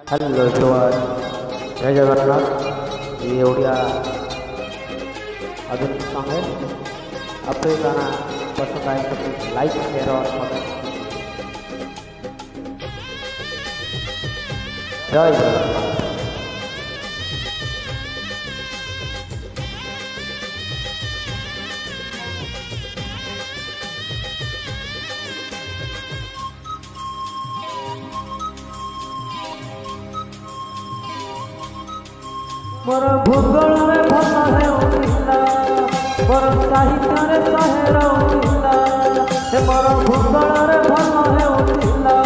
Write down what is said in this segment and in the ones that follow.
Hello everyone, जय जगन्नाथ। ये ओडिया आधुनिक सॉन्ग है। आपको ये गाना पसंद आए तो प्लीज लाइक शेयर और कमेंट। जय जगन्नाथ। मोर भूगोल में भल हेउथिला, मोर साहित्य रे सहेर उठिला। मोर भूगोल रे भल हेउथिला,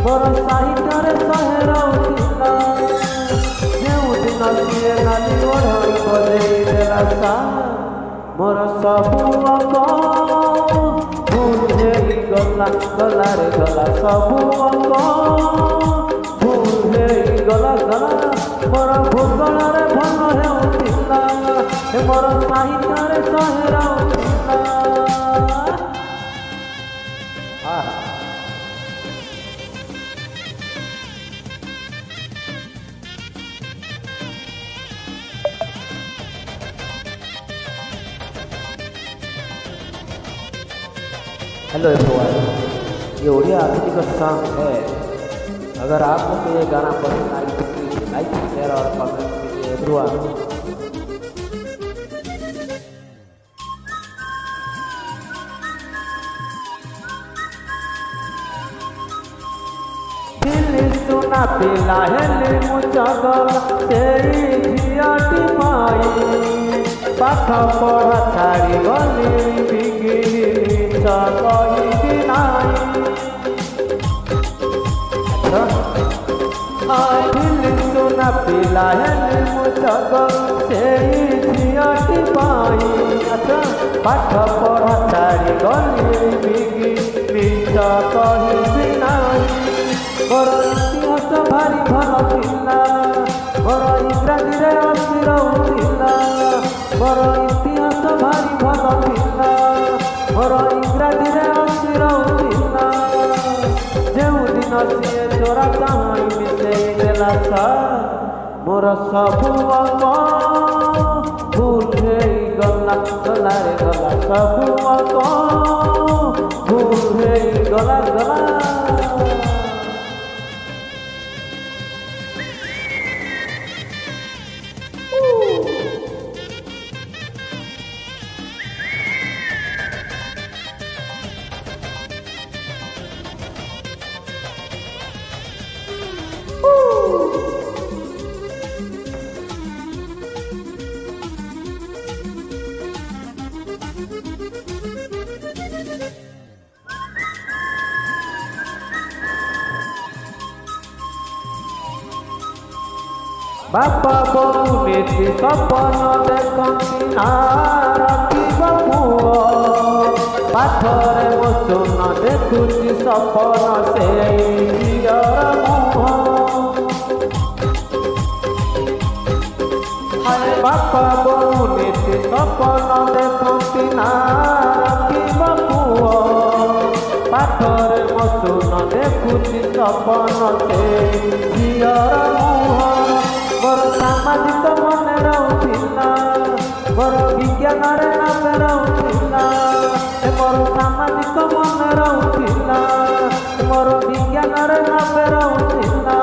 मोर साहित्य रे सहेर उठिला। जेउ दिन सिए नाली ओढ़ई बजेई देला सा, मोर सबु अक भूल हेई गला गला रे गला। सबु अक भूल हेई गला गला। मोर भूगोल रे भल हेउथिला, मोर साहित्य रे सहेर उठिला। हेलो एवरीवन, ये ओडिया आधुनिक सॉन्ग है। अगर आपको ये गाना पसंद आए तो प्लीज लाइक शेयर और कमेंट कीजिए एवरीवन। सुना पिला हेली मुचगल सेई झियाटी पाई। पाठ पढ़ा छाड़ी गली बिगिड़ी कही नाई। सुना पिला हेली मुचगल सेई झियाटी पाई। पाठ पढ़ा छाड़ी गली बिगिड़ी कही नाई। मोर इतिहास भारी भल थिला, मोर इंग्राजी रे अक्षर उठिला। मोर इतिहास भारी भल थिला, मोर इंग्राजी रे अक्षर उठिला। जेउ दिन सिए चोरा कहानी मिसेई देला सा, मोर सबु अक भूल हेई गला गला रे गला। सबु अक भूल हेई गला गला। बापा बोऊ नीति सपन देखती नारखिब पुओ। पाठरे मो सुन देखुची सपन सेई झियर मुह। बापा बोऊ नीति सपन देखती नारखिब पुओ। पाठरे मो सुन देखुची सपन सेई झियर मुह। मोर सामाजिक मन रहुथिला, मोर विज्ञान रे नाम रहुथिला। मोर सामाजिक मन रहुथिला, मोर विज्ञान रे नाम रहुथिला।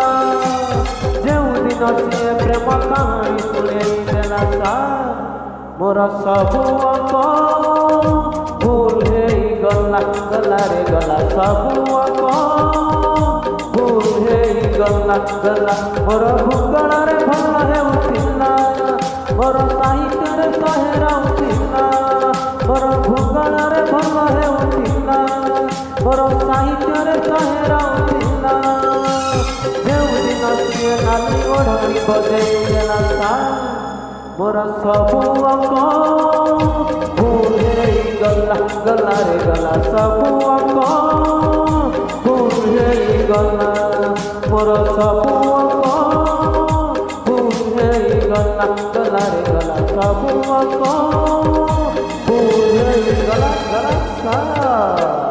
जेउ दिन सिए प्रेम कहानी सुनेई देला सा, मोर सबु अक भूल हेई गला गला रे गला। सबु अक भूल हेई गला गला। मोर भूगोल रे भल हेउथिला, मोर साहित्य रे सहेर उठिला। मोर भूगोल रे भल हेउथिला, मोर साहित्य रे सहेर उठिला। जेउ दिन सिए नाली ओढ़ई बजेई देला सा, मोर सबु अक भूल हेई गला गला रे गला। सबु अक भूल हेई गला। मोर सबु अक भूल हेई गला गला रे गला। सबु अक भूल हेई गला गला सा।